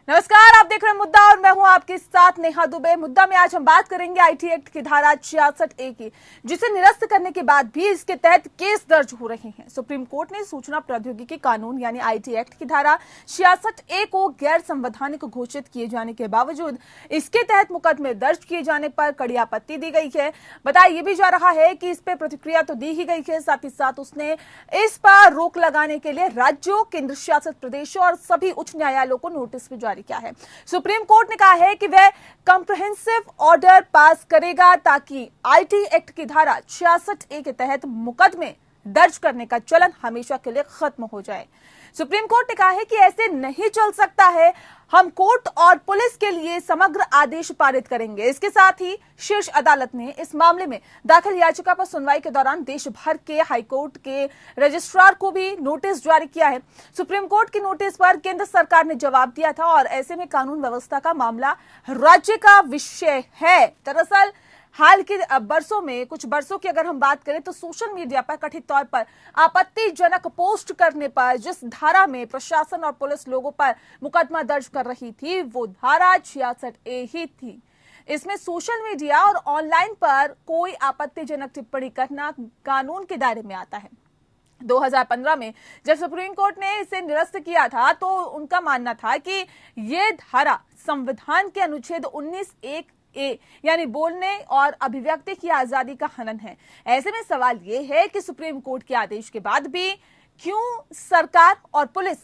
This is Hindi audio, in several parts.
नमस्कार, आप देख रहे हैं मुद्दा और मैं हूं आपके साथ नेहा दुबे। मुद्दा में आज हम बात करेंगे आईटी एक्ट की धारा 66A की, जिसे निरस्त करने के बाद भी इसके तहत केस दर्ज हो रहे हैं। सुप्रीम कोर्ट ने सूचना प्रौद्योगिकी कानून यानी आईटी एक्ट की धारा 66A को गैर संवैधानिक घोषित किए जाने के बावजूद इसके तहत मुकदमे दर्ज किए जाने पर कड़ी आपत्ति दी गई है। बताया यह भी जा रहा है कि इस पर प्रतिक्रिया तो दी ही गई है, साथ ही साथ उसने इस पर रोक लगाने के लिए राज्यों, केंद्र शासित प्रदेशों और सभी उच्च न्यायालयों को नोटिस भी जारी किया है। सुप्रीम कोर्ट ने कहा है कि वह कॉम्प्रिहेंसिव ऑर्डर पास करेगा ताकि आईटी एक्ट की धारा 66A के तहत मुकदमे दर्ज करने का चलन हमेशा के लिए खत्म हो जाए। सुप्रीम कोर्ट ने कहा है कि ऐसे नहीं चल सकता है, हम कोर्ट और पुलिस के लिए समग्र आदेश पारित करेंगे। इसके साथ ही शीर्ष अदालत ने इस मामले में दाखिल याचिका पर सुनवाई के दौरान देश भर के हाईकोर्ट के रजिस्ट्रार को भी नोटिस जारी किया है। सुप्रीम कोर्ट की नोटिस पर केंद्र सरकार ने जवाब दिया था और ऐसे में कानून व्यवस्था का मामला राज्य का विषय है। दरअसल हाल के कुछ बरसों की अगर हम बात करें तो सोशल मीडिया पर कथित तौर पर आपत्तिजनक पोस्ट करने पर जिस धारा में प्रशासन और पुलिस लोगों पर मुकदमा दर्ज कर रही थी वो धारा 66A ही थी। इसमें सोशल मीडिया और ऑनलाइन पर कोई आपत्तिजनक टिप्पणी करना कानून के दायरे में आता है। 2015 में जब सुप्रीम कोर्ट ने इसे निरस्त किया था तो उनका मानना था कि ये धारा संविधान के अनुच्छेद 19(1)(a) यानी बोलने और अभिव्यक्ति की आजादी का हनन है। ऐसे में सवाल यह है कि सुप्रीम कोर्ट के आदेश के बाद भी क्यों सरकार और पुलिस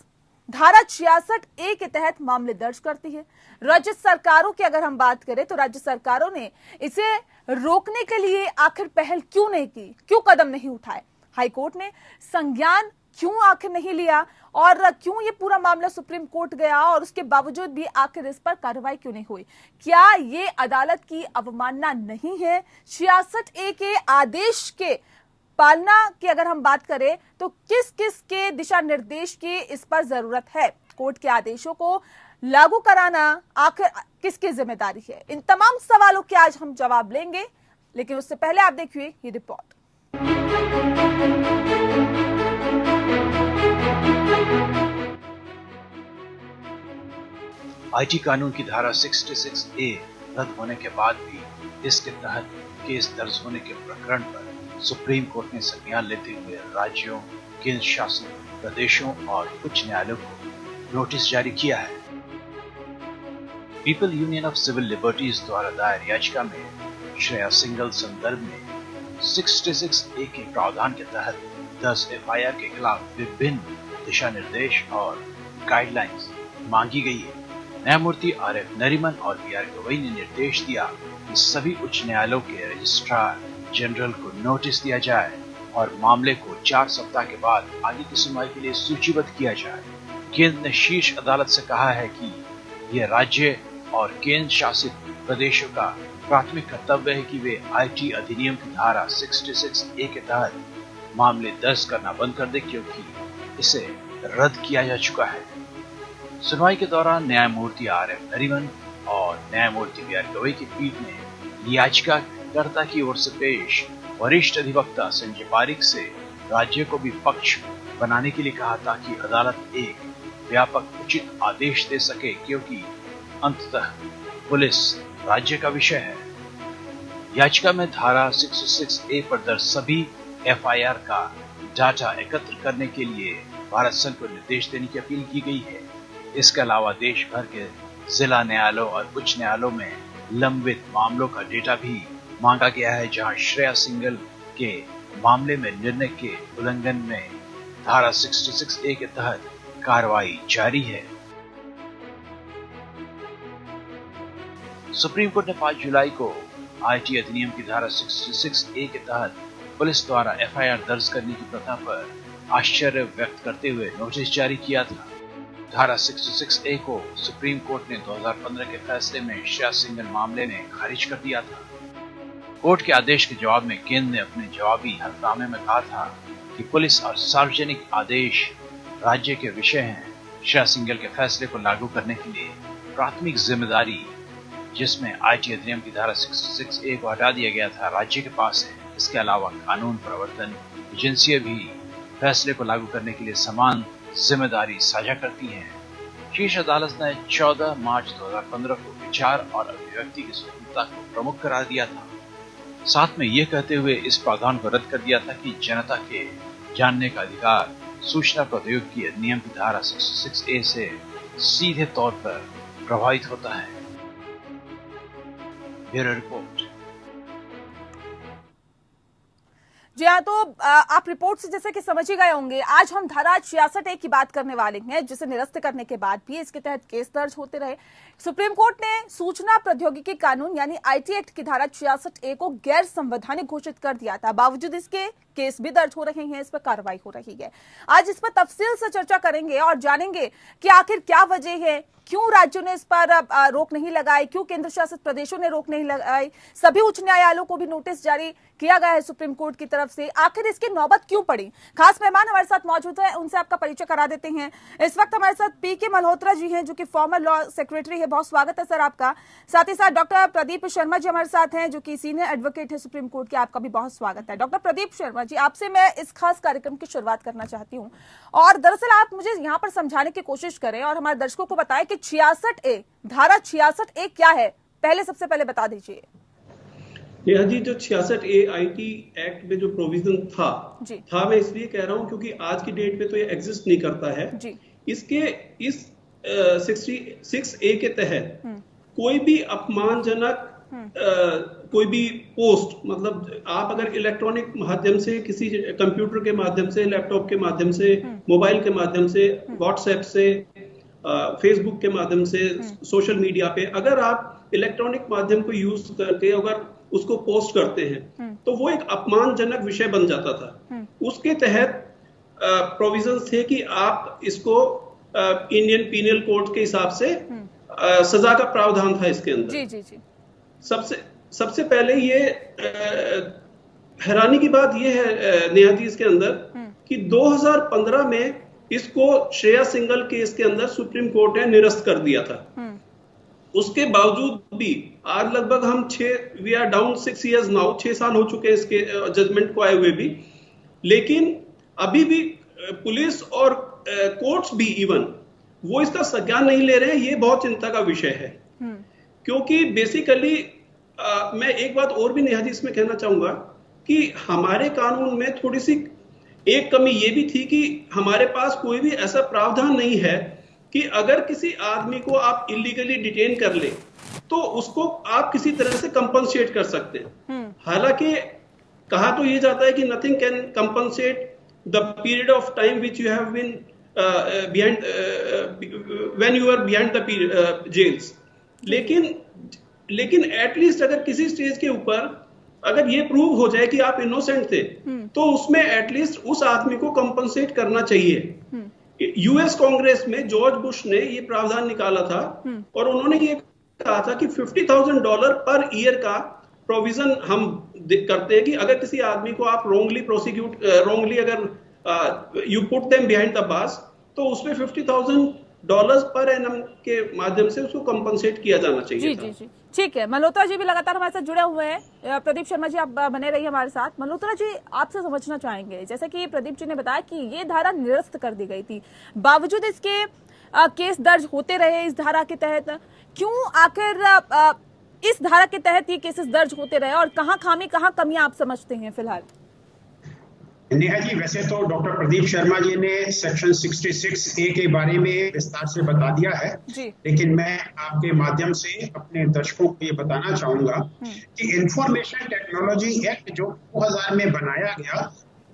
धारा 66A के तहत मामले दर्ज करती है। राज्य सरकारों की अगर हम बात करें तो राज्य सरकारों ने इसे रोकने के लिए आखिर पहल क्यों नहीं की, क्यों कदम नहीं उठाए। हाईकोर्ट ने संज्ञान क्यों आखिर नहीं लिया और क्यों ये पूरा मामला सुप्रीम कोर्ट गया और उसके बावजूद भी आखिर इस पर कार्रवाई क्यों नहीं हुई। क्या ये अदालत की अवमानना नहीं है? 66A के आदेश के पालना की अगर हम बात करें तो किस किस के दिशा निर्देश की इस पर जरूरत है? कोर्ट के आदेशों को लागू कराना आखिर किसकी जिम्मेदारी है? इन तमाम सवालों के आज हम जवाब लेंगे, लेकिन उससे पहले आप देखिए ये रिपोर्ट। आईटी कानून की धारा 66A रद्द होने के बाद भी इसके तहत केस दर्ज होने के प्रकरण पर सुप्रीम कोर्ट ने संज्ञान लेते हुए राज्यों, केंद्र शासित प्रदेशों और उच्च न्यायालयों को नोटिस जारी किया है। People Union of Civil Liberties द्वारा दायर याचिका में श्रेया सिंघल संदर्भ में 66A के प्रावधान के तहत 10 FIR के खिलाफ विभिन्न दिशा निर्देश और गाइडलाइंस मांगी गई है। न्यायमूर्ति RF नरीमन और BR गवई ने निर्देश दिया कि सभी उच्च न्यायालयों के रजिस्ट्रार जनरल को नोटिस दिया जाए और मामले को 4 सप्ताह के बाद आगे की सुनवाई के लिए सूचीबद्ध किया जाए। केंद्र ने शीर्ष अदालत से कहा है कि यह राज्य और केंद्र शासित प्रदेशों का प्राथमिक कर्तव्य है कि वे आईटी अधिनियम की धारा 66A के तहत मामले दर्ज करना बंद कर दे, क्योंकि इसे रद्द किया जा चुका है। सुनवाई के दौरान न्यायमूर्ति RF नरीमन और न्यायमूर्ति BR गवई की पीठ ने याचिकाकर्ता की ओर से पेश वरिष्ठ अधिवक्ता संजय पारिक से राज्य को भी पक्ष बनाने के लिए कहा ताकि अदालत एक व्यापक उचित आदेश दे सके, क्योंकि अंततः पुलिस राज्य का विषय है। याचिका में धारा 66A पर दर्ज सभी FIR का डाटा एकत्र करने के लिए भारत सरकार को निर्देश देने की अपील की गई है। इसके अलावा देश भर के जिला न्यायालयों और उच्च न्यायालयों में लंबित मामलों का डेटा भी मांगा गया है, जहां श्रेया सिंघल के मामले में निर्णय के उल्लंघन में धारा 66A के तहत कार्रवाई जारी है। सुप्रीम कोर्ट ने 5 जुलाई को आईटी अधिनियम की धारा 66A के तहत पुलिस द्वारा FIR दर्ज करने की प्रथा पर आश्चर्य व्यक्त करते हुए नोटिस जारी किया था। धारा 66A को सुप्रीम कोर्ट ने 2015 के फैसले में श्रेया सिंघल मामले में खारिज कर दिया था। कोर्ट के आदेश के जवाब में केंद्र ने अपने जवाबी हलफनामे में कहा था कि पुलिस और सार्वजनिक आदेश राज्य के विषय हैं। श्रेया सिंघल के फैसले को लागू करने के लिए प्राथमिक जिम्मेदारी, जिसमें आईटी अधिनियम की धारा 66A को हटा दिया गया था, राज्य के पास है। इसके अलावा कानून प्रवर्तन एजेंसियां भी फैसले को लागू करने के लिए समान जिम्मेदारी साझा करती हैं। शीर्ष अदालत ने 14 मार्च 2015 को विचार और अभिव्यक्ति की स्वतंत्रता को प्रमुख करार दिया था। साथ में यह कहते हुए इस प्रावधान को रद्द कर दिया था कि जनता के जानने का अधिकार सूचना प्रौद्योगिकी अधिनियम की धारा 66A से सीधे तौर पर प्रभावित होता है। Bureau report. जी हाँ, तो आप रिपोर्ट से जैसे कि समझ ही गए होंगे, आज हम धारा 66A की बात करने वाले हैं, जिसे निरस्त करने के बाद भी इसके तहत केस दर्ज होते रहे। सुप्रीम कोर्ट ने सूचना प्रौद्योगिकी कानून यानी आईटी एक्ट की धारा 66A को गैर संवैधानिक घोषित कर दिया था। बावजूद इसके केस भी दर्ज हो रहे हैं, इस पर कार्रवाई हो रही है। आज इस पर तफसील से चर्चा करेंगे और जानेंगे कि आखिर क्या वजह है, क्यों राज्यों ने इस पर रोक नहीं लगाई, क्यों केंद्र शासित प्रदेशों ने रोक नहीं लगाई, सभी उच्च न्यायालयों को भी नोटिस जारी किया गया है सुप्रीम कोर्ट की तरफ से, आखिर इसकी नौबत क्यों पड़ी। खास मेहमान हमारे साथ मौजूद है, उनसे आपका परिचय करा देते हैं। इस वक्त हमारे साथ पीके मल्होत्रा जी हैं, जो कि फॉर्मर लॉ सेक्रेटरी है। बहुत स्वागत है सर आपका। साथ ही साथ डॉक्टर प्रदीप शर्मा जी हमारे साथ हैं, जो कि सीनियर एडवोकेट है सुप्रीम कोर्ट के। आपका भी बहुत स्वागत है। डॉक्टर प्रदीप शर्मा जी, आपसे मैं इस खास कार्यक्रम की शुरुआत करना चाहती हूँ और दरअसल आप मुझे यहाँ पर समझाने की कोशिश करें और हमारे दर्शकों को बताएं कि 66A, धारा 66A क्या है, पहले सबसे पहले बता दीजिए। नेहा जी, जो 66A आईटी एक्ट में जो प्रोविजन था मैं इसलिए कह रहा हूं क्योंकि आज की डेट में तो ये एग्जिस्ट नहीं करता है जी। इसके इस 66A के तहत कोई भी अपमानजनक कोई भी पोस्ट, मतलब आप अगर इलेक्ट्रॉनिक माध्यम से, किसी कंप्यूटर के माध्यम से, लैपटॉप के माध्यम से, मोबाइल के माध्यम से, व्हाट्सएप से, फेसबुक के माध्यम से, सोशल मीडिया पे अगर आप इलेक्ट्रॉनिक माध्यम को यूज करके अगर उसको पोस्ट करते हैं तो वो एक अपमानजनक विषय बन जाता था। उसके तहत प्रोविजंस थे कि आप इसको इंडियन पीनल कोड के हिसाब से सजा का प्रावधान था इसके अंदर। जी जी जी। सबसे पहले ये हैरानी की बात ये है नेहा जी इसके अंदर कि 2015 में इसको श्रेया सिंघल केस के अंदर सुप्रीम कोर्ट ने निरस्त कर दिया था। उसके बावजूद भी आज लगभग हम we are down 6 years now, 6 साल हो चुके हैं इसके जजमेंट को आए हुए भी, लेकिन अभी भी पुलिस और कोर्ट्स भी इवन वो इसका संज्ञान नहीं ले रहे हैं। ये बहुत चिंता का विषय है क्योंकि बेसिकली मैं एक बात और भी नेहा जी इसमें कहना चाहूंगा कि हमारे कानून में थोड़ी सी एक कमी ये भी थी कि हमारे पास कोई भी ऐसा प्रावधान नहीं है कि अगर किसी आदमी को आप इलीगली डिटेन कर ले तो उसको आप किसी तरह से कंपनसेट कर सकते हैं। हालांकि कहा तो ये जाता है कि nothing can compensate the period of time which you have been behind when you are behind the jails, लेकिन एटलीस्ट अगर किसी स्टेज के ऊपर अगर ये प्रूव हो जाए कि आप इनोसेंट थे तो उसमें एटलीस्ट उस आदमी को कंपनसेट करना चाहिए। यूएस कांग्रेस में जॉर्ज बुश ने ये प्रावधान निकाला था और उन्होंने ये कहा था कि $50,000 पर ईयर का प्रोविजन हम करते हैं कि अगर किसी आदमी को आप रोंगली अगर you put them behind the bars तो उसमें $50,000 पर एनम के माध्यम से उसको कंपनसेट किया जाना चाहिए। जी जी। ठीक है, मल्होत्रा जी भी लगातार हमारे साथ जुड़े हुए हैं। प्रदीप शर्मा जी, आप बने रहिए हमारे साथ। मल्होत्रा जी, आपसे समझना चाहेंगे, जैसे कि प्रदीप जी ने बताया कि ये धारा निरस्त कर दी गई थी, बावजूद इसके केस दर्ज होते रहे इस धारा के तहत, क्यों आखिर इस धारा के तहत ये केसेस दर्ज होते रहे और कहाँ खामी कहाँ कमियां आप समझते हैं फिलहाल? नेहा जी, वैसे तो डॉक्टर प्रदीप शर्मा जी ने सेक्शन 66A के बारे में विस्तार से बता दिया है, लेकिन मैं आपके माध्यम से अपने दर्शकों को ये बताना चाहूंगा कि इंफॉर्मेशन टेक्नोलॉजी एक्ट जो 2000 में बनाया गया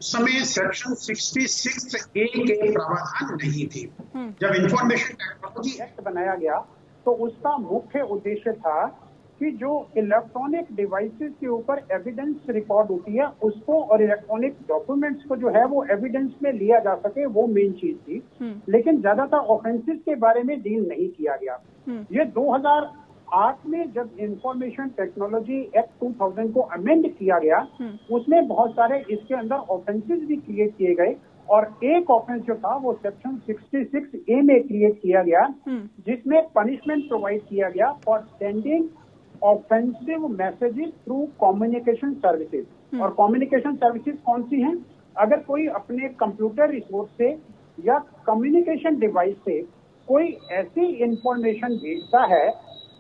उस समय सेक्शन 66A के प्रावधान नहीं थे। जब इंफॉर्मेशन टेक्नोलॉजी एक्ट बनाया गया तो उसका मुख्य उद्देश्य था कि जो इलेक्ट्रॉनिक डिवाइसेस के ऊपर एविडेंस रिकॉर्ड होती है उसको और इलेक्ट्रॉनिक डॉक्यूमेंट्स को जो है वो एविडेंस में लिया जा सके, वो मेन चीज थी। लेकिन ज्यादातर ऑफेंसेस के बारे में डील नहीं किया गया। ये 2008 में जब इंफॉर्मेशन टेक्नोलॉजी एक्ट 2000 को अमेंड किया गया, उसमें बहुत सारे इसके अंदर ऑफेंसेस भी क्रिएट किए गए और एक ऑफेंस जो था वो सेक्शन 66A में क्रिएट किया गया, जिसमें पनिशमेंट प्रोवाइड किया गया for sending offensive messages through communication services. और कम्युनिकेशन सर्विसेज कौन सी हैं? अगर कोई अपने कंप्यूटर रिसोर्स से या कम्युनिकेशन डिवाइस से कोई ऐसी इंफॉर्मेशन भेजता है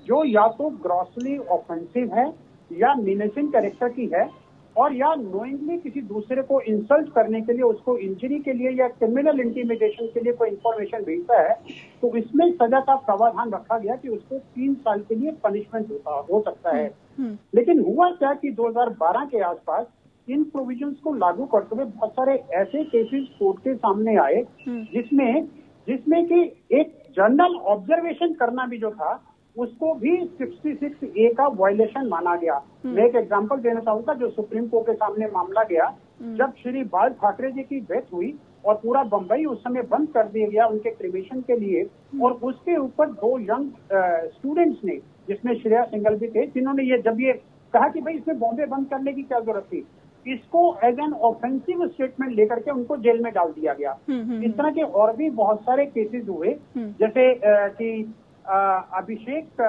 जो या तो ग्रॉसली ऑफेंसिव है या मीनेसिंग कैरेक्टर की है और या नोइंगली किसी दूसरे को इंसल्ट करने के लिए, उसको इंजरी के लिए या क्रिमिनल इंटीमिडेशन के लिए कोई इंफॉर्मेशन भेजता है, तो इसमें सजा का प्रावधान रखा गया कि उसको 3 साल के लिए पनिशमेंट हो सकता है। लेकिन हुआ क्या कि 2012 के आसपास इन प्रोविजंस को लागू करते हुए बहुत सारे ऐसे केसेस कोर्ट के सामने आए जिसमें कि एक जर्नल ऑब्जर्वेशन करना भी जो था उसको भी 66A का वायलेशन माना गया। मैं एक एग्जांपल देना चाहूंगा जो सुप्रीम कोर्ट के सामने मामला गया, जब श्री बाल ठाकरे जी की डेथ हुई और पूरा बंबई उस समय बंद कर दिया गया उनके क्रिमेशन के लिए, और उसके ऊपर 2 यंग स्टूडेंट्स ने, जिसमें श्रेया सिंघल भी थे, जिन्होंने ये कहा कि भाई इसमें बॉम्बे बंद करने की क्या जरूरत थी, इसको एज एन ऑफेंसिव स्टेटमेंट लेकर के उनको जेल में डाल दिया गया। इस तरह के और भी बहुत सारे केसेस हुए, जैसे कि अभिषेक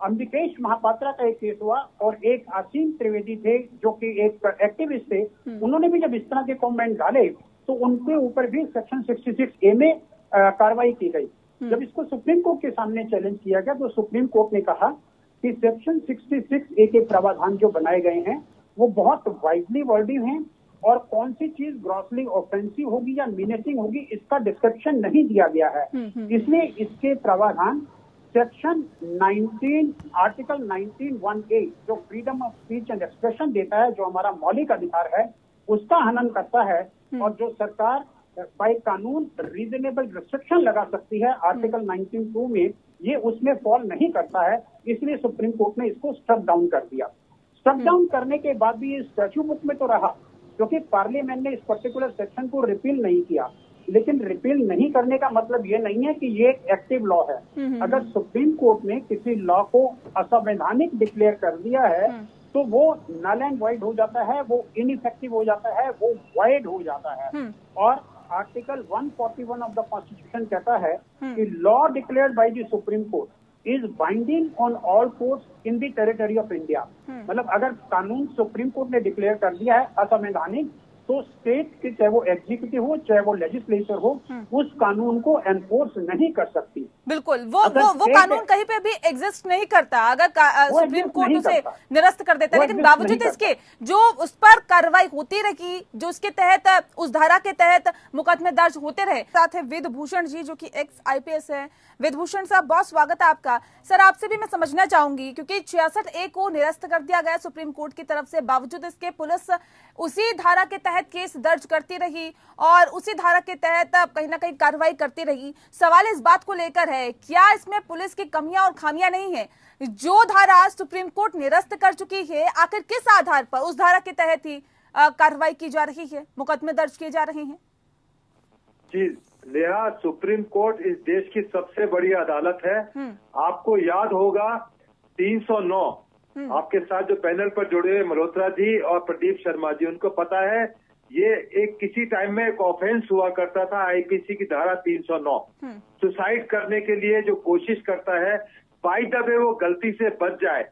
अंबिकेश महापात्रा का एक केस हुआ और एक असीम त्रिवेदी थे जो कि एक एक्टिविस्ट थे, उन्होंने भी जब इस तरह के कमेंट डाले तो उनके ऊपर भी सेक्शन 66A में कार्रवाई की गई। जब इसको सुप्रीम कोर्ट के सामने चैलेंज किया गया तो सुप्रीम कोर्ट ने कहा कि सेक्शन 66A के प्रावधान जो बनाए गए हैं वो बहुत वाइडली वर्डिंग हैं और कौन सी चीज ग्रॉसली ऑफेंसिव होगी या मीनेसिंग होगी इसका डिस्क्रिप्शन नहीं दिया गया है। इसलिए इसके प्रावधान सेक्शन 19 आर्टिकल 19(1)A जो freedom of speech and expression देता है, जो हमारा मौलिक अधिकार है, उसका हनन करता है। और जो सरकार बाय कानून रीजनेबल रिस्ट्रिक्शन लगा सकती है आर्टिकल 19(2) में, ये उसमें फॉल नहीं करता है। इसलिए सुप्रीम कोर्ट ने इसको स्ट्रक डाउन कर दिया। स्ट्रक डाउन करने के बाद भी ये स्टैच्यू बुक में तो रहा, क्योंकि पार्लियामेंट ने इस पर्टिकुलर सेक्शन को रिपील नहीं किया। लेकिन रिपील नहीं करने का मतलब ये नहीं है कि ये एक एक्टिव लॉ है। अगर सुप्रीम कोर्ट ने किसी लॉ को असंवैधानिक डिक्लेयर कर दिया है तो वो नल एंड वॉइड हो जाता है, वो इनइफेक्टिव हो जाता है, वो वॉइड हो जाता है। और आर्टिकल 141 ऑफ द कॉन्स्टिट्यूशन कहता है कि law declared by the supreme court is binding on all courts in the territory of India. मतलब अगर कानून सुप्रीम कोर्ट ने डिक्लेयर कर दिया है असंवैधानिक, तो स्टेट की चाहे वो एग्जीक्यूटिव हो चाहे वो लेजिस्लेचर हो, उस कानून को एनफोर्स नहीं कर सकती। बिल्कुल, वो कानून कहीं पे भी एग्जिस्ट नहीं करता अगर सुप्रीम कोर्ट उसे निरस्त कर देता है। लेकिन बावजूद इसके जो उस पर कार्रवाई होती रही, जो उसके तहत उस धारा के तहत मुकदमे दर्ज होते रहे। साथ है वेदभूषण जी जो कि एक्स IPS है। वेदभूषण साहब, बहुत स्वागत है आपका। सर, आपसे भी मैं समझना चाहूंगी, क्योंकि 66A को निरस्त कर दिया गया सुप्रीम कोर्ट की तरफ से, बावजूद इसके पुलिस उसी धारा के तहत केस दर्ज करती रही और उसी धारा के तहत कहीं ना कहीं कार्रवाई करती रही। सवाल इस बात को लेकर है, क्या इसमें पुलिस की कमियां और खामियां नहीं है? जो धारा सुप्रीम कोर्ट निरस्त कर चुकी है, आखिर किस आधार पर उस धारा के तहत ही कार्रवाई की जा रही है, मुकदमे दर्ज किए जा रहे हैं? जी नेहा, सुप्रीम कोर्ट इस देश की सबसे बड़ी अदालत है। आपको याद होगा 309, आपके साथ जो पैनल पर जुड़े हुए मल्होत्रा जी और प्रदीप शर्मा जी, उनको पता है ये एक किसी टाइम में एक ऑफेंस हुआ करता था IPC की धारा 309। सुसाइड करने के लिए जो कोशिश करता है, बाय द वे वो गलती से बच जाए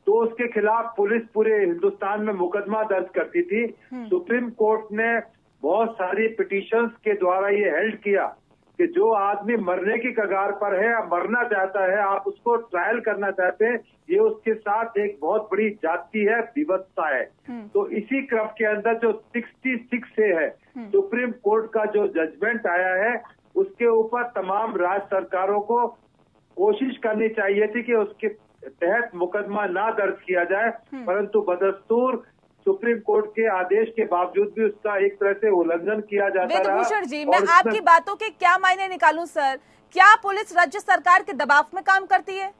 तो उसके खिलाफ पुलिस पूरे हिंदुस्तान में मुकदमा दर्ज करती थी। सुप्रीम कोर्ट ने बहुत सारी पिटीशंस के द्वारा ये हेल्ड किया कि जो आदमी मरने की कगार पर है या मरना चाहता है, आप उसको ट्रायल करना चाहते हैं, ये उसके साथ एक बहुत बड़ी जाति है, विवशता है। तो इसी क्रम के अंदर जो 66A है, सुप्रीम कोर्ट का जो जजमेंट आया है, उसके ऊपर तमाम राज्य सरकारों को कोशिश करनी चाहिए थी कि उसके तहत मुकदमा ना दर्ज किया जाए, परंतु बदस्तूर सुप्रीम कोर्ट के आदेश के बावजूद भी उसका एक तरह से उल्लंघन किया जाता रहा। वेदभूषण जी, मैं आपकी बातों के क्या मायने निकालूं सर? क्या पुलिस राज्य सरकार के दबाव में काम करती है?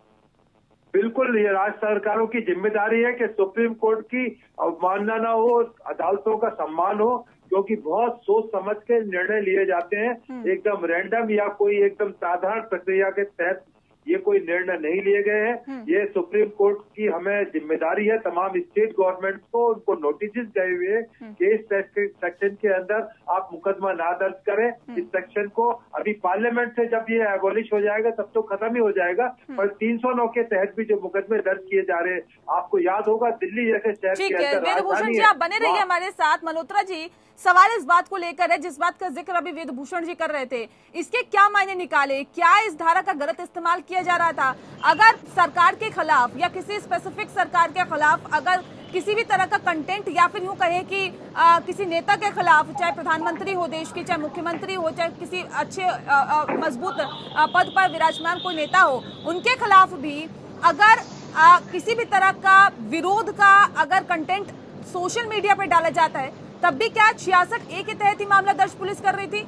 बिल्कुल ये राज्य सरकारों की जिम्मेदारी है कि सुप्रीम कोर्ट की अवमानना न हो, अदालतों का सम्मान हो, क्योंकि बहुत सोच समझ के निर्णय लिए जाते हैं। एकदम रैंडम या कोई एकदम साधारण प्रक्रिया के तहत ये कोई निर्णय नहीं लिए गए हैं। ये सुप्रीम कोर्ट की हमें जिम्मेदारी है, तमाम स्टेट गवर्नमेंट को उनको नोटिस गए हुए कि इस सेक्शन के अंदर आप मुकदमा ना दर्ज करें। इस सेक्शन को अभी पार्लियामेंट से जब ये एबॉलिश हो जाएगा तब तो खत्म ही हो जाएगा, पर 309 के तहत भी जो मुकदमे दर्ज किए जा रहे हैं, आपको याद होगा दिल्ली जैसे शहर के अंदर वेदभूषण जी आप बने रहिए हमारे साथ। मल्होत्रा जी, सवाल इस बात को लेकर है जिस बात का जिक्र अभी वेदभूषण जी कर रहे थे, इसके क्या मायने निकाले? क्या इस धारा का गलत इस्तेमाल किया जा रहा था? अगर सरकार के खिलाफ या किसी स्पेसिफिक सरकार के खिलाफ अगर किसी भी तरह का कंटेंट या फिर यूं कहें कि किसी नेता के खिलाफ, चाहे प्रधानमंत्री हो देश की, चाहे मुख्यमंत्री हो, चाहे किसी अच्छे मजबूत पद पर विराजमान कोई नेता हो, उनके खिलाफ भी अगर किसी भी तरह का विरोध का अगर कंटेंट सोशल मीडिया पर डाला जाता है, तब भी क्या 66A के तहत ही मामला दर्ज पुलिस कर रही थी?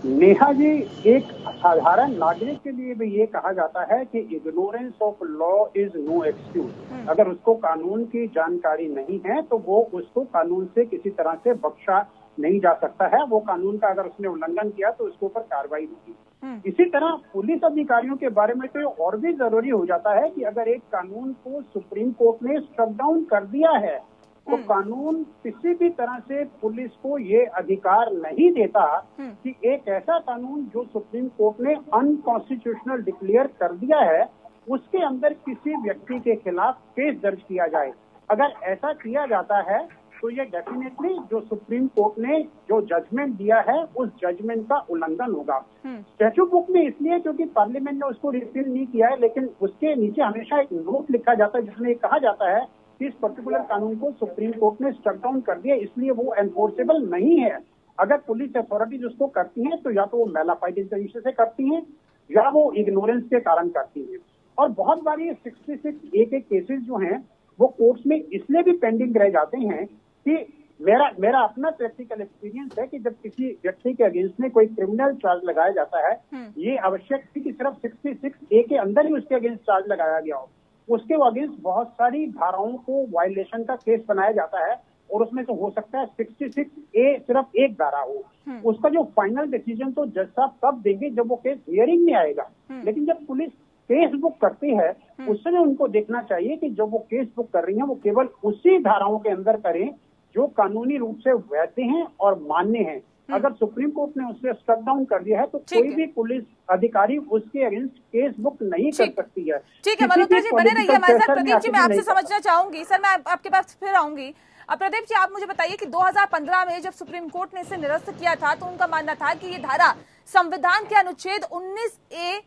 नेहा जी, एक साधारण नागरिक के लिए भी ये कहा जाता है कि ignorance of law is no excuse. अगर उसको कानून की जानकारी नहीं है तो वो उसको कानून से किसी तरह से बख्शा नहीं जा सकता है। वो कानून का अगर उसने उल्लंघन किया तो उसके ऊपर कार्रवाई होगी। इसी तरह पुलिस अधिकारियों के बारे में तो और भी जरूरी हो जाता है कि अगर एक कानून को सुप्रीम कोर्ट ने स्ट्रक डाउन कर दिया है तो कानून किसी भी तरह से पुलिस को ये अधिकार नहीं देता कि एक ऐसा कानून जो सुप्रीम कोर्ट ने अनकॉन्स्टिट्यूशनल डिक्लेयर कर दिया है उसके अंदर किसी व्यक्ति के खिलाफ केस दर्ज किया जाए। अगर ऐसा किया जाता है तो ये डेफिनेटली जो सुप्रीम कोर्ट ने जो जजमेंट दिया है उस जजमेंट का उल्लंघन होगा। स्टैट्यूट बुक में इसलिए क्योंकि पार्लियामेंट ने उसको रिपील नहीं किया है, लेकिन उसके नीचे हमेशा एक नोट लिखा जाता है जिसमें कहा जाता है इस पर्टिकुलर कानून को सुप्रीम कोर्ट ने स्ट्रक डाउन कर दिया, इसलिए वो एनफोर्सेबल नहीं है। अगर पुलिस अथॉरिटीज उसको करती हैं तो या तो वो मैलाफाइडिंग तरीके से करती हैं या वो इग्नोरेंस के कारण करती हैं। और बहुत बार ये 66A के केसेस जो हैं वो कोर्ट्स में इसलिए भी पेंडिंग रह जाते हैं कि मेरा अपना प्रैक्टिकल एक्सपीरियंस है कि जब किसी व्यक्ति के अगेंस्ट में कोई क्रिमिनल चार्ज लगाया जाता है, ये आवश्यक है कि सिर्फ 66A के अंदर ही उसके अगेंस्ट चार्ज लगाया गया हो, उसके अगेंस्ट बहुत सारी धाराओं को वायलेशन का केस बनाया जाता है और उसमें से हो सकता है 66A सिर्फ एक धारा हो। उसका जो फाइनल डिसीजन तो जज साहब तब देंगे जब वो केस हियरिंग में आएगा। लेकिन जब पुलिस केस बुक करती है उस समय उनको देखना चाहिए कि जब वो केस बुक कर रही है वो केवल उसी धाराओं के अंदर करें जो कानूनी रूप से वैध हैं और मान्य हैं। अगर सुप्रीम कोर्ट ने उससे स्ट्रक डाउन कर दिया है तो कोई भी पुलिस अधिकारी उसके अगेंस्ट केस बुक नहीं कर सकती है। ठीक है मल्होत्रा जी, बने रहिए हमारे साथ। प्रदीप जी, मैं आपसे समझना चाहूंगी, सर मैं आपके पास फिर आऊंगी। अब प्रदीप जी, आप मुझे बताइए कि 2015 में जब सुप्रीम कोर्ट ने इसे निरस्त किया था तो उनका मानना था कि ये धारा संविधान के अनुच्छेद 19A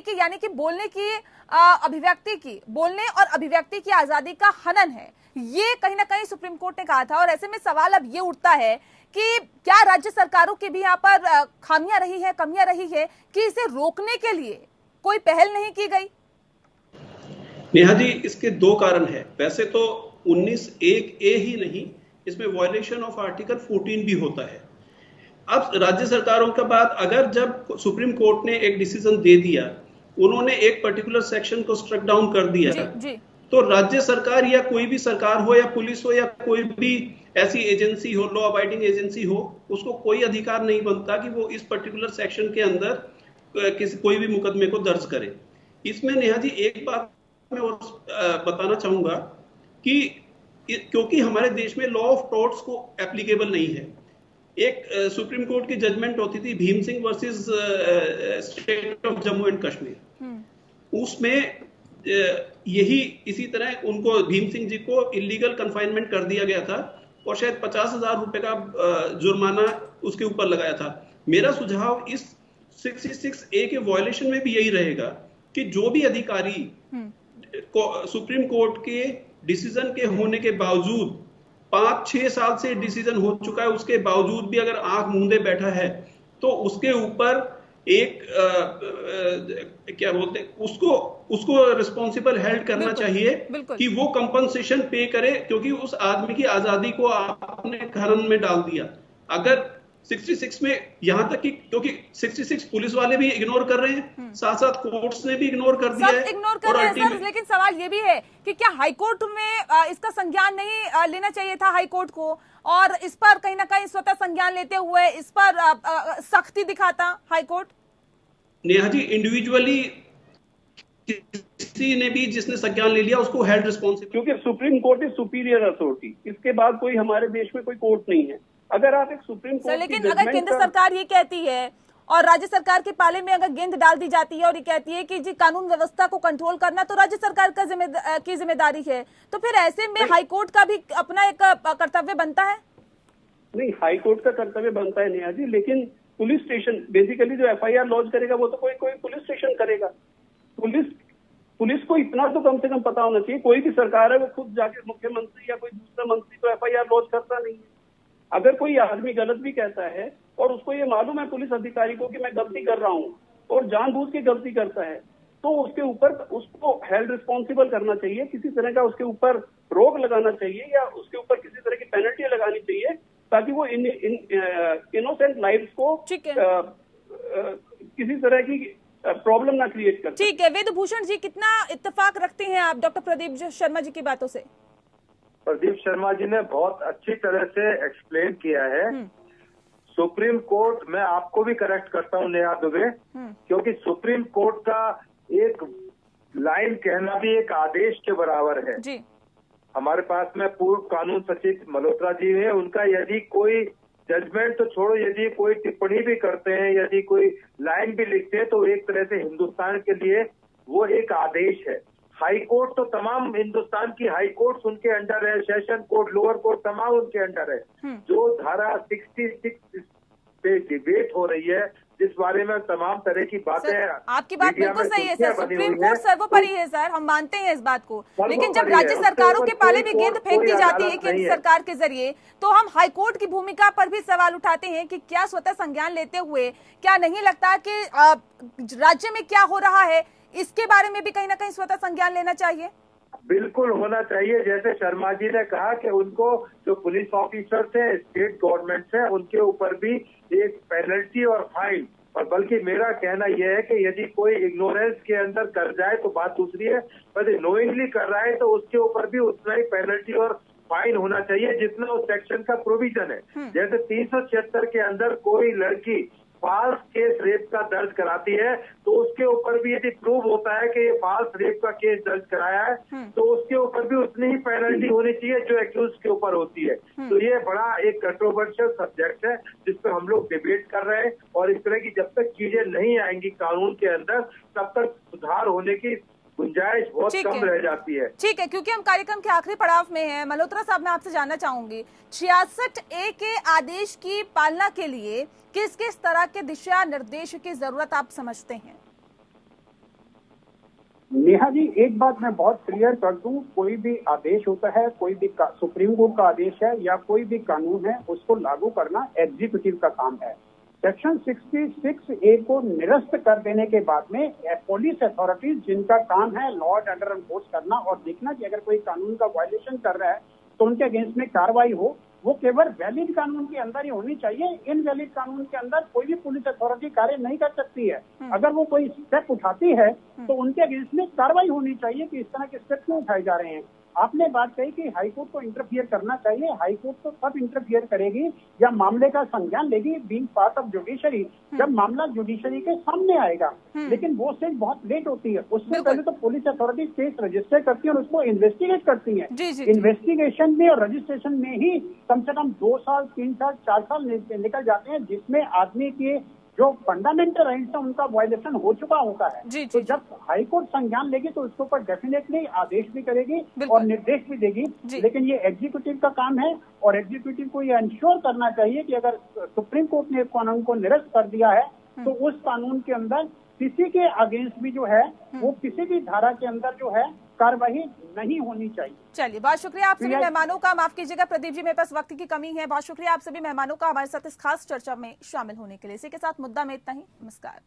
के यानी कि बोलने की बोलने और अभिव्यक्ति की आजादी का हनन है, ये कहीं ना कहीं सुप्रीम कोर्ट ने कहा था। और ऐसे में सवाल अब ये उठता है कि क्या राज्य सरकारों की भी यहाँ पर खामियां रही है, कमियां रही है कि इसे रोकने के लिए कोई पहल नहीं की गई? नेहा जी, इसके दो कारण है। वैसे तो 19A ही नहीं, इसमें वायलेशन ऑफ आर्टिकल 14 भी होता है। अब राज्य सरकारों के बाद अगर जब सुप्रीम कोर्ट ने एक डिसीजन दे दिया, उन्होंने एक पर्टिकुलर सेक्शन को स्ट्रक डाउन कर दिया जी। तो राज्य सरकार या कोई भी सरकार हो या पुलिस हो या कोई भी ऐसी एजेंसी हो, लॉ अबाइडिंग एजेंसी हो, उसको कोई अधिकार नहीं बनता कि वो इस पर्टिकुलर सेक्शन के अंदर कोई भी मुकदमे को दर्ज करे। इसमें नेहा जी एक बात मैं और बताना चाहूंगा कि क्योंकि हमारे देश में लॉ ऑफ टॉर्ट्स को एप्लीकेबल नहीं है। एक सुप्रीम कोर्ट की जजमेंट होती थी Bhim Singh versus state of Jammu and Kashmir, उसमें यही इसी तरह उनको भीम सिंह जी को इलीगल कन्फाइनमेंट कर दिया गया था और शायद 50,000 रुपए का जुर्माना उसके ऊपर लगाया था। मेरा सुझाव इस 66A के वायलेशन में भी यही रहेगा कि जो भी अधिकारी सुप्रीम कोर्ट के डिसीजन के होने के बावजूद 5-6 साल से डिसीजन हो चुका है, उसके बावजूद भी अगर आंख मूंदे बैठा है तो उसके ऊपर एक क्या बोलते हैं, उसको रिस्पॉन्सिबल हेल्ड करना चाहिए कि वो कंपनसेशन पे करे, क्योंकि उस आदमी की आजादी को आपने खनन में डाल दिया। अगर 66 में यहाँ तक कि क्योंकि 66 पुलिस वाले भी इग्नोर कर रहे हैं, साथ साथ कोर्ट्स ने भी इग्नोर कर दिया है। इग्नोर कर रहे हैं सर, लेकिन सवाल ये भी है कि क्या हाईकोर्ट में इसका संज्ञान नहीं लेना चाहिए था हाईकोर्ट को, और इस पर कहीं ना कहीं स्वतः संज्ञान लेते हुए इस पर सख्ती दिखाता हाईकोर्ट? नेहा जी, इंडिविजुअली किसी ने भी जिसने संज्ञान ले लिया उसको हेल्ड रिस्पॉन्सिबल, क्योंकि supreme court is superior authority, इसके बाद कोई हमारे देश में कोई कोर्ट नहीं है। अगर आप एक सुप्रीम कोर्ट, लेकिन अगर केंद्र सरकार ये कहती है और राज्य सरकार के पाले में अगर गेंद डाल दी जाती है और ये कहती है कि जी कानून व्यवस्था को कंट्रोल करना तो राज्य सरकार की जिम्मेदारी है, तो फिर ऐसे में हाईकोर्ट का भी अपना एक कर्तव्य बनता है? नहीं, हाईकोर्ट का कर्तव्य बनता है नेहा जी, लेकिन पुलिस स्टेशन बेसिकली जो FIR लॉन्च करेगा वो तो कोई पुलिस स्टेशन करेगा। पुलिस को इतना तो कम से कम पता होना चाहिए, कोई भी सरकार है वो खुद जाके मुख्यमंत्री या कोई दूसरा मंत्री तो FIR लॉन्च करता नहीं है। अगर कोई आदमी गलत भी कहता है और उसको ये मालूम है पुलिस अधिकारी को कि मैं गलती कर रहा हूँ और जानबूझ के गलती करता है, तो उसके ऊपर उसको हेल्ड रिस्पॉन्सिबल करना चाहिए, किसी तरह का उसके ऊपर रोक लगाना चाहिए या उसके ऊपर किसी तरह की पेनल्टी लगानी चाहिए, ताकि वो इनोसेंट लाइव्स को किसी तरह की प्रॉब्लम ना क्रिएट कर। ठीक है, वेदभूषण जी, कितना इत्तेफाक रखते हैं आप डॉक्टर प्रदीप शर्मा जी की बातों से? प्रदीप शर्मा जी ने बहुत अच्छी तरह से एक्सप्लेन किया है। सुप्रीम कोर्ट, मैं आपको भी करेक्ट करता हूँ नेहा दुबे, क्योंकि सुप्रीम कोर्ट का एक लाइन कहना भी एक आदेश के बराबर है जी। हमारे पास में पूर्व कानून सचिव मल्होत्रा जी है, उनका यदि कोई जजमेंट तो छोड़ो, यदि कोई टिप्पणी भी करते हैं, यदि कोई लाइन भी लिखते हैं, तो एक तरह से हिंदुस्तान के लिए वो एक आदेश है। हाई कोर्ट तो तमाम हिंदुस्तान की हाई कोर्ट उनके अंडर है, सेशन कोर्ट, लोअर कोर्ट तमाम उनके अंडर है। जो धारा 66 पे डिबेट हो रही है, जिस बारे में तमाम तरह की बातें, आपकी बात बिल्कुल सही है सर, सुप्रीम कोर्ट सर्वोपरि है सर, हम मानते हैं इस बात को, लेकिन जब राज्य सरकारों के पाले में गेंद फेंक दी जाती है केंद्र सरकार के जरिए, तो हम हाईकोर्ट की भूमिका पर भी सवाल उठाते हैं कि क्या स्वतः संज्ञान लेते हुए क्या नहीं लगता कि राज्य में क्या हो रहा है इसके बारे में भी कहीं ना कहीं स्वतः संज्ञान लेना चाहिए? बिल्कुल होना चाहिए। जैसे शर्मा जी ने कहा कि उनको जो पुलिस ऑफिसर्स हैं, स्टेट गवर्नमेंट है, उनके ऊपर भी एक पेनल्टी और फाइन, और बल्कि मेरा कहना यह है कि यदि कोई इग्नोरेंस के अंदर कर जाए तो बात दूसरी है, पर नोइंगली कर रहा है तो उसके ऊपर भी उतना ही पेनल्टी और फाइन होना चाहिए जितना उस सेक्शन का प्रोविजन है। जैसे 376 के अंदर कोई लड़की फाल्स केस रेप का दर्ज कराती है तो उसके ऊपर भी यदि प्रूव होता है कि ये फाल्स रेप का केस दर्ज कराया है तो उसके ऊपर भी उतनी ही पेनल्टी होनी चाहिए जो एक्यूज के ऊपर होती है। तो ये बड़ा एक कंट्रोवर्शियल सब्जेक्ट है जिस पर हम लोग डिबेट कर रहे हैं, और इस तरह की जब तक चीजें नहीं आएंगी कानून के अंदर तब तक सुधार होने की गुंजाइश बहुत कम रह जाती है। ठीक है, क्योंकि हम कार्यक्रम के आखिरी पड़ाव में हैं, मल्होत्रा साहब मैं आपसे जानना चाहूंगी 66A के आदेश की पालना के लिए किस किस तरह के दिशा निर्देश की जरूरत आप समझते हैं? नेहा जी, एक बात मैं बहुत क्लियर कर दूं, कोई भी आदेश होता है, कोई भी सुप्रीम कोर्ट का आदेश है या कोई भी कानून है, उसको लागू करना एग्जीक्यूटिव का काम है। सेक्शन 66A को निरस्त कर देने के बाद में पुलिस अथॉरिटीज जिनका काम है लॉ एंड ऑर्डर एनफोर्स करना और देखना कि अगर कोई कानून का वायलेशन कर रहा है तो उनके अगेंस्ट में कार्रवाई हो, वो केवल वैलिड कानून के अंदर ही होनी चाहिए। इनवैलिड कानून के अंदर कोई भी पुलिस अथॉरिटी कार्य नहीं कर सकती है। अगर वो कोई स्टेप उठाती है तो उनके अगेंस्ट में कार्रवाई होनी चाहिए कि इस तरह के स्टेप क्यों उठाए जा रहे हैं। आपने बात कही कि हाईकोर्ट को इंटरफियर करना चाहिए, हाईकोर्ट तो तब इंटरफियर करेगी या मामले का संज्ञान लेगी बीइंग पार्ट ऑफ जुडिशरी, जब मामला जुडिशरी के सामने आएगा। लेकिन वो स्टेज बहुत लेट होती है, उससे पहले तो पुलिस अथॉरिटी केस रजिस्टर करती है और उसको इन्वेस्टिगेट करती है। इन्वेस्टिगेशन में और रजिस्ट्रेशन में ही कम से कम 2 साल 3 साल 4 साल निकल जाते हैं, जिसमें आदमी के जो फंडामेंटल राइट्स है उनका वायलेशन हो चुका होता है। तो जब हाईकोर्ट संज्ञान लेगी तो उसके ऊपर डेफिनेटली आदेश भी करेगी और निर्देश भी देगी, लेकिन ये एग्जीक्यूटिव का काम है और एग्जीक्यूटिव को ये इंश्योर करना चाहिए कि अगर सुप्रीम कोर्ट ने कानून को निरस्त कर दिया है तो उस कानून के अंदर किसी के अगेंस्ट भी जो है वो किसी भी धारा के अंदर जो है कार्रवाई नहीं होनी चाहिए। चलिए, बहुत शुक्रिया आप सभी मेहमानों का। माफ कीजिएगा प्रदीप जी, मेरे पास वक्त की कमी है। बहुत शुक्रिया आप सभी मेहमानों का हमारे साथ इस खास चर्चा में शामिल होने के लिए। इसी के साथ मुद्दा में इतना ही। नमस्कार।